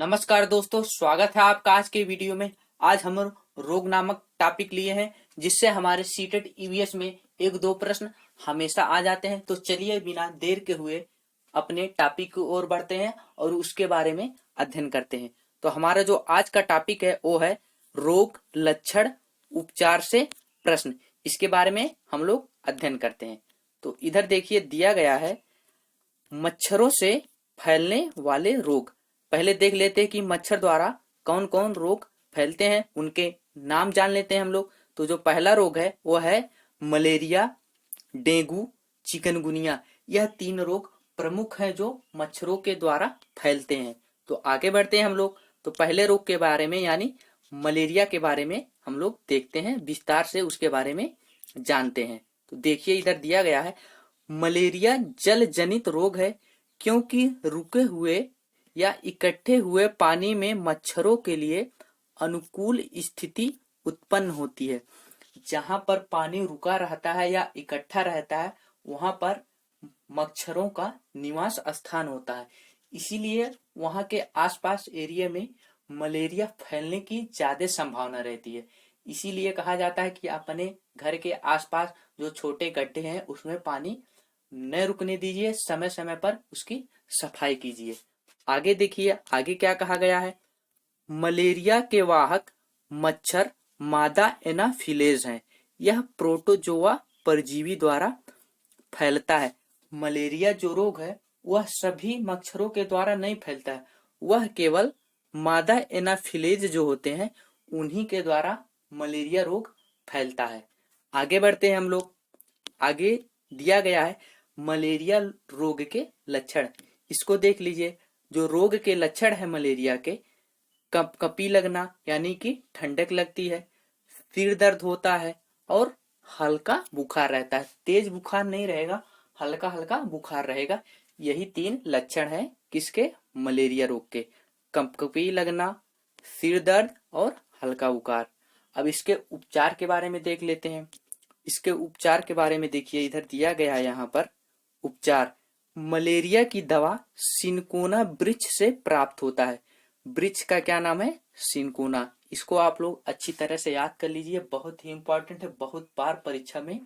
नमस्कार दोस्तों, स्वागत है आपका आज के वीडियो में। आज हम रोग नामक टॉपिक लिए हैं, जिससे हमारे सीटेट ईवीएस में एक दो प्रश्न हमेशा आ जाते हैं। तो चलिए बिना देर के हुए अपने टॉपिक की ओर बढ़ते हैं और उसके बारे में अध्ययन करते हैं। तो हमारा जो आज का टॉपिक है वो है रोग लक्षण उपचार से प्रश्न। इसके बारे में हम लोग अध्ययन करते हैं। तो इधर देखिए दिया गया है मच्छरों से फैलने वाले रोग। पहले देख लेते हैं कि मच्छर द्वारा कौन कौन रोग फैलते हैं, उनके नाम जान लेते हैं हम लोग। तो जो पहला रोग है वो है मलेरिया, डेंगू, चिकनगुनिया। यह तीन रोग प्रमुख हैं जो मच्छरों के द्वारा फैलते हैं। तो आगे बढ़ते हैं हम लोग। तो पहले रोग के बारे में यानी मलेरिया के बारे में हम लोग देखते हैं, विस्तार से उसके बारे में जानते हैं। तो देखिए इधर दिया गया है मलेरिया जल जनित रोग है, क्योंकि रुके हुए या इकट्ठे हुए पानी में मच्छरों के लिए अनुकूल स्थिति उत्पन्न होती है। जहां पर पानी रुका रहता है या इकट्ठा रहता है वहां पर मच्छरों का निवास स्थान होता है। इसीलिए वहां के आसपास एरिया में मलेरिया फैलने की ज्यादा संभावना रहती है। इसीलिए कहा जाता है कि अपने घर के आसपास जो छोटे गड्ढे हैं उसमें पानी न रुकने दीजिए, समय समय पर उसकी सफाई कीजिए। आगे देखिए आगे क्या कहा गया है। मलेरिया के वाहक मच्छर मादा एनाफिलेज हैं। यह प्रोटोजोआ परजीवी द्वारा फैलता है। मलेरिया जो रोग है वह सभी मच्छरों के द्वारा नहीं फैलता है, वह केवल मादा एनाफिलेज जो होते हैं उन्हीं के द्वारा मलेरिया रोग फैलता है। आगे बढ़ते हैं हम लोग। आगे दिया गया है मलेरिया रोग के लक्षण। इसको देख लीजिए। जो रोग के लक्षण है मलेरिया के, कपकपी लगना यानी कि ठंडक लगती है, सिर दर्द होता है और हल्का बुखार रहता है। तेज बुखार नहीं रहेगा, हल्का हल्का बुखार रहेगा। यही तीन लक्षण है किसके? मलेरिया रोग के। कपकपी लगना, सिर दर्द और हल्का बुखार। अब इसके उपचार के बारे में देख लेते हैं। इसके उपचार के बारे में देखिए इधर दिया गया है यहाँ पर उपचार। मलेरिया की दवा सिनकोना वृक्ष से प्राप्त होता है। वृक्ष का क्या नाम है? सिनकोना। इसको आप लोग अच्छी तरह से याद कर लीजिए, बहुत ही इंपॉर्टेंट है। बहुत बार परीक्षा में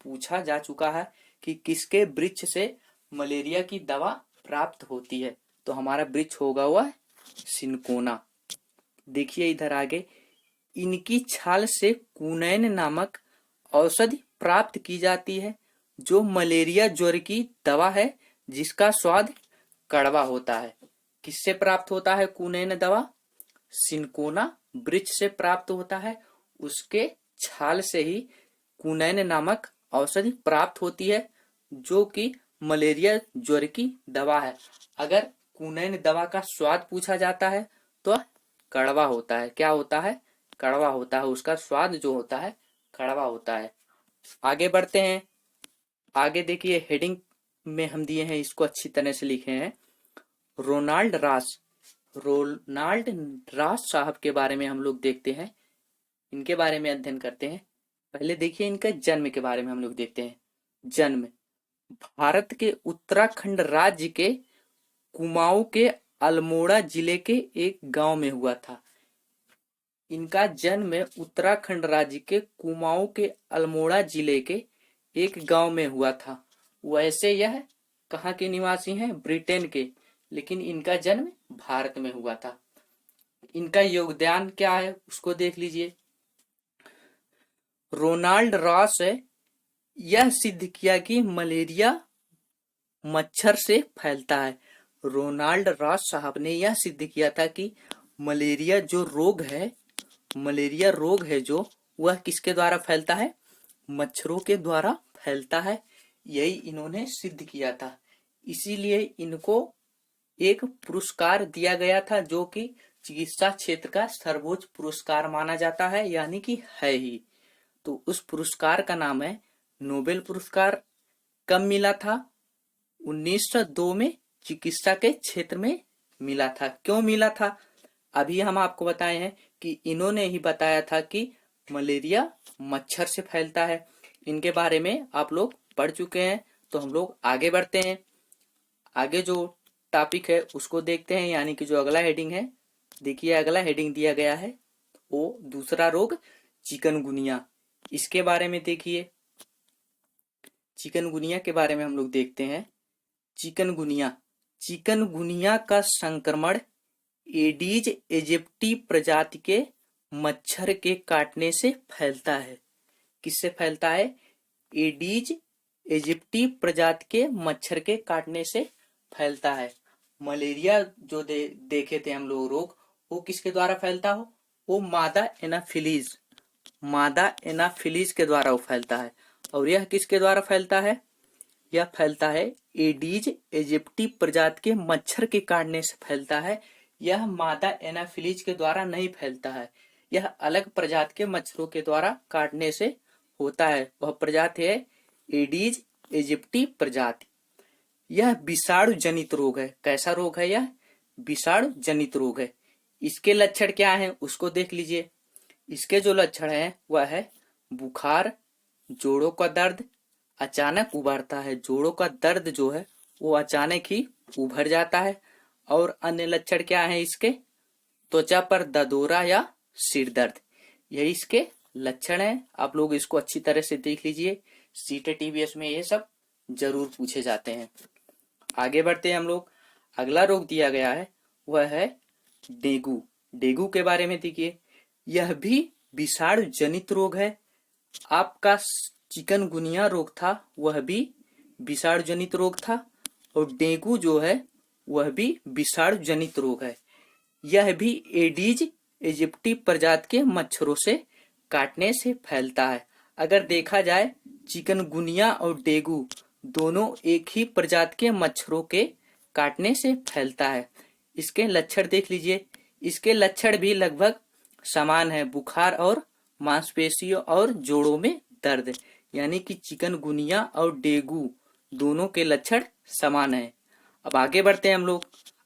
पूछा जा चुका है कि किसके वृक्ष से मलेरिया की दवा प्राप्त होती है। तो हमारा वृक्ष होगा वह सिनकोना। देखिए इधर आगे, इनकी छाल से कुनैन नामक औषधि प्राप्त की जाती है, जो मलेरिया ज्वर की दवा है, जिसका स्वाद कड़वा होता है। किससे प्राप्त होता है कुनैन दवा? सिनकोना वृक्ष से प्राप्त होता है। उसके छाल से ही कुनैन नामक औषधि प्राप्त होती है, जो कि मलेरिया ज्वर की दवा है। अगर कुनैन दवा का स्वाद पूछा जाता है तो कड़वा होता है। क्या होता है? कड़वा होता है। उसका स्वाद जो होता है कड़वा होता है। आगे बढ़ते हैं। आगे देखिए हेडिंग में हम दिए हैं, इसको अच्छी तरह से लिखे हैं। रोनाल्ड रास साहब के बारे में हम लोग देखते हैं, इनके बारे में अध्ययन करते हैं। पहले देखिए इनका जन्म के बारे में हम लोग देखते हैं। जन्म भारत के उत्तराखंड राज्य के कुमाऊं के अल्मोड़ा जिले के एक गांव में हुआ था। इनका जन्म उत्तराखंड राज्य के कुमाऊं के अल्मोड़ा जिले के एक गांव में हुआ था। वैसे यह कहाँ के निवासी हैं? ब्रिटेन के, लेकिन इनका जन्म भारत में हुआ था। इनका योगदान क्या है उसको देख लीजिए। रोनाल्ड रॉस यह सिद्ध किया कि मलेरिया मच्छर से फैलता है। रोनाल्ड रॉस साहब ने यह सिद्ध किया था कि मलेरिया रोग है जो वह किसके द्वारा फैलता है? मच्छरों के द्वारा फैलता है। यही इन्होंने सिद्ध किया था। इसीलिए इनको एक पुरस्कार दिया गया था, जो कि चिकित्सा क्षेत्र का सर्वोच्च पुरस्कार माना जाता है, यानी कि है ही। तो उस पुरस्कार का नाम है नोबेल पुरस्कार। कब मिला था? 1902 में चिकित्सा के क्षेत्र में मिला था। क्यों मिला था? अभी हम आपको बताए हैं कि इन्होंने ही बताया था कि मलेरिया मच्छर से फैलता है। इनके बारे में आप लोग पढ़ चुके हैं। तो हम लोग आगे बढ़ते हैं। आगे जो टॉपिक है उसको देखते हैं, यानी कि जो अगला हेडिंग है देखिए अगला हेडिंग दिया गया है वो दूसरा रोग चिकनगुनिया। इसके बारे में देखिए, चिकनगुनिया के बारे में हम लोग देखते हैं। चिकनगुनिया, चिकनगुनिया का संक्रमण एडीज एजिप्टी प्रजाति के मच्छर के काटने से फैलता है। किससे फैलता है? एडीज इजिप्टी प्रजाति के मच्छर के काटने से फैलता है। मलेरिया जो देखे थे हम लोग रोग, वो किसके द्वारा फैलता हो? वो मादा एनाफिलीज, मादा एनाफिलीज के द्वारा वो फैलता है। और यह किसके द्वारा फैलता है? यह फैलता है एडीज इजिप्टी प्रजाति के मच्छर के काटने से फैलता है। यह मादा एनाफिलीज के द्वारा नहीं फैलता है, यह अलग प्रजाति के मच्छरों के द्वारा काटने से होता है। वह प्रजाति है एडीज इजिप्टी प्रजाति। यह विषाणु जनित रोग है। कैसा रोग है? यह विषाणु जनित रोग है। इसके लक्षण क्या हैं उसको देख लीजिए। इसके जो लक्षण हैं वह है बुखार, जोड़ों का दर्द अचानक उभरता है, जोड़ों का दर्द जो है वो अचानक ही उभर जाता है। और अन्य लक्षण क्या है इसके? त्वचा पर ददोरा या सिर दर्द, यही इसके लक्षण है। आप लोग इसको अच्छी तरह से देख लीजिए, सीटेट ईवीएस में ये सब जरूर पूछे जाते हैं। आगे बढ़ते हैं हम लोग। अगला रोग दिया गया है वह है डेंगू। डेंगू के बारे में देखिए, यह भी विषाणु जनित रोग है। आपका चिकनगुनिया रोग था वह भी विषाणु जनित रोग था, और डेंगू जो है वह भी विषाणु जनित रोग है। यह भी एडीज इजिप्टी प्रजाति के मच्छरों से काटने से फैलता है। अगर देखा जाए चिकनगुनिया और डेंगू दोनों एक ही प्रजाति के मच्छरों के काटने से फैलता है। इसके लक्षण देख लीजिए, इसके लक्षण भी लगभग समान है, बुखार और मांसपेशियों और जोड़ों में दर्द, यानी कि चिकनगुनिया और डेंगू दोनों के लक्षण समान है। अब आगे बढ़ते हैं हम लोग।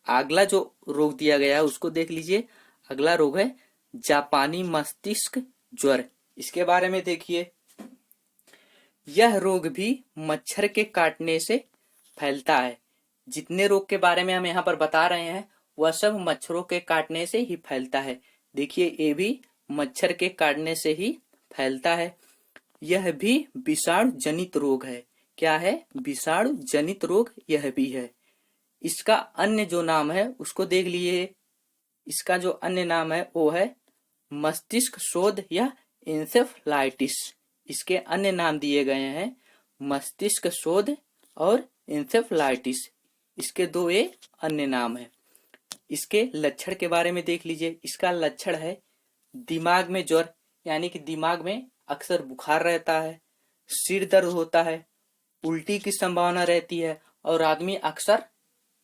अगला जो रोग दिया गया है उसको देख लीजिए। अगला रोग है जापानी मस्तिष्क ज्वर। इसके बारे में देखिए, यह रोग भी मच्छर के काटने से फैलता है। जितने रोग के बारे में हम यहाँ पर बता रहे हैं वह सब मच्छरों के काटने से ही फैलता है। देखिए ये भी मच्छर के काटने से ही फैलता है। यह भी विषाणु जनित रोग है। क्या है? विषाणु जनित रोग यह भी है। इसका अन्य जो नाम है उसको देख लिए। इसका जो अन्य नाम है वो है मस्तिष्क शोथ या इंसेफ्लाइटिस। इसके अन्य नाम दिए गए हैं मस्तिष्क शोथ और इंसेफ्लाइटिस। इसके दो ये अन्य नाम है। इसके लक्षण के बारे में देख लीजिए। इसका लक्षण है दिमाग में ज्वर, यानी कि दिमाग में अक्सर बुखार रहता है, सिर दर्द होता है, उल्टी की संभावना रहती है और आदमी अक्सर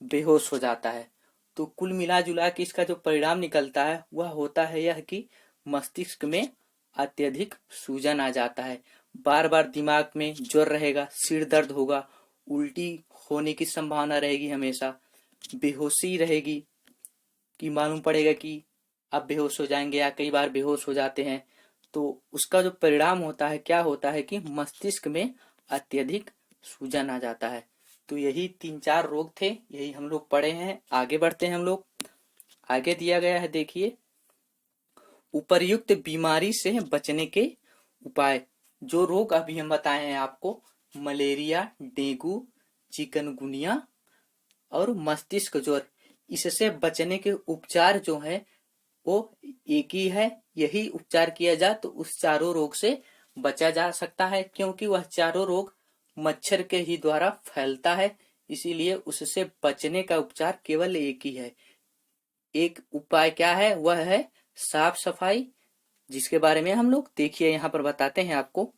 बेहोश हो जाता है। तो कुल मिला जुला के इसका जो परिणाम निकलता है वह होता है यह कि मस्तिष्क में अत्यधिक सूजन आ जाता है, बार बार दिमाग में ज्वर रहेगा, सिर दर्द होगा, उल्टी होने की संभावना रहेगी, हमेशा बेहोशी रहेगी कि मालूम पड़ेगा कि अब बेहोश हो जाएंगे या कई बार बेहोश हो जाते हैं। तो उसका जो परिणाम होता है क्या होता है कि मस्तिष्क में अत्यधिक सूजन आ जाता है। तो यही 3-4 रोग थे, यही हम लोग पढ़े हैं। आगे बढ़ते हैं हम लोग। आगे दिया गया है देखिए, उपर्युक्त बीमारी से बचने के उपाय। जो रोग अभी हम बताए हैं आपको, मलेरिया, डेंगू, चिकनगुनिया और मस्तिष्क ज्वर, इससे बचने के उपचार जो है वो एक ही है। यही उपचार किया जाए तो उस चारों रोग से बचा जा सकता है, क्योंकि वह चारों रोग मच्छर के ही द्वारा फैलता है। इसीलिए उससे बचने का उपचार केवल एक ही है। एक उपाय क्या है? वह है साफ सफाई, जिसके बारे में हम लोग देखिए यहाँ पर बताते हैं आपको।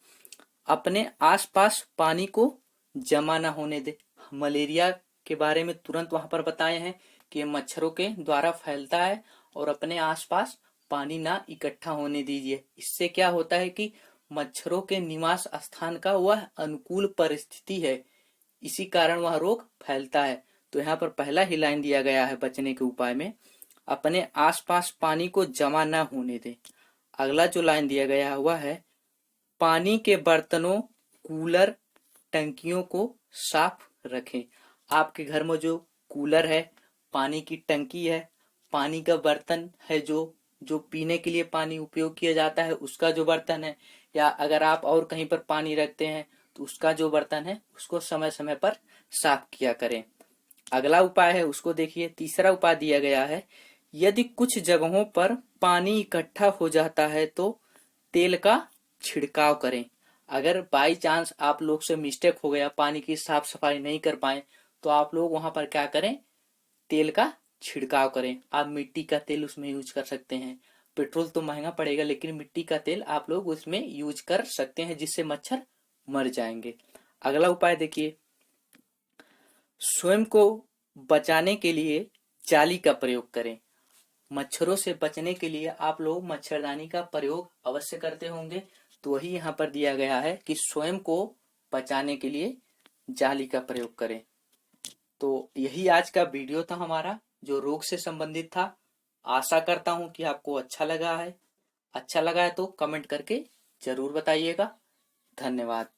अपने आसपास पानी को जमा ना होने दे। मलेरिया के बारे में तुरंत वहां पर बताए हैं कि मच्छरों के द्वारा फैलता है, और अपने आसपास पानी ना इकट्ठा होने दीजिए। इससे क्या होता है कि मच्छरों के निवास स्थान का वह अनुकूल परिस्थिति है, इसी कारण वह रोग फैलता है। तो यहाँ पर पहला ही लाइन दिया गया है बचने के उपाय में, अपने आसपास पानी को जमा न होने दें। अगला जो लाइन दिया गया है वह है पानी के बर्तनों, कूलर, टंकियों को साफ रखें। आपके घर में जो कूलर है, पानी की टंकी है, पानी का बर्तन है, जो जो पीने के लिए पानी उपयोग किया जाता है उसका जो बर्तन है, या अगर आप और कहीं पर पानी रखते हैं तो उसका जो बर्तन है उसको समय समय पर साफ किया करें। अगला उपाय है उसको देखिए। तीसरा उपाय दिया गया है, यदि कुछ जगहों पर पानी इकट्ठा हो जाता है तो तेल का छिड़काव करें। अगर बाई चांस आप लोग से मिस्टेक हो गया, पानी की साफ सफाई नहीं कर पाए, तो आप लोग वहां पर क्या करें, तेल का छिड़काव करें। आप मिट्टी का तेल उसमें यूज कर सकते हैं। पेट्रोल तो महंगा पड़ेगा, लेकिन मिट्टी का तेल आप लोग उसमें यूज कर सकते हैं, जिससे मच्छर मर जाएंगे। अगला उपाय देखिए, स्वयं को बचाने के लिए जाली का प्रयोग करें। मच्छरों से बचने के लिए आप लोग मच्छरदानी का प्रयोग अवश्य करते होंगे, तो वही यहाँ पर दिया गया है कि स्वयं को बचाने के लिए जाली का प्रयोग करें। तो यही आज का वीडियो था हमारा, जो रोग से संबंधित था। आशा करता हूँ कि आपको अच्छा लगा है। अच्छा लगा है तो कमेंट करके जरूर बताइएगा। धन्यवाद।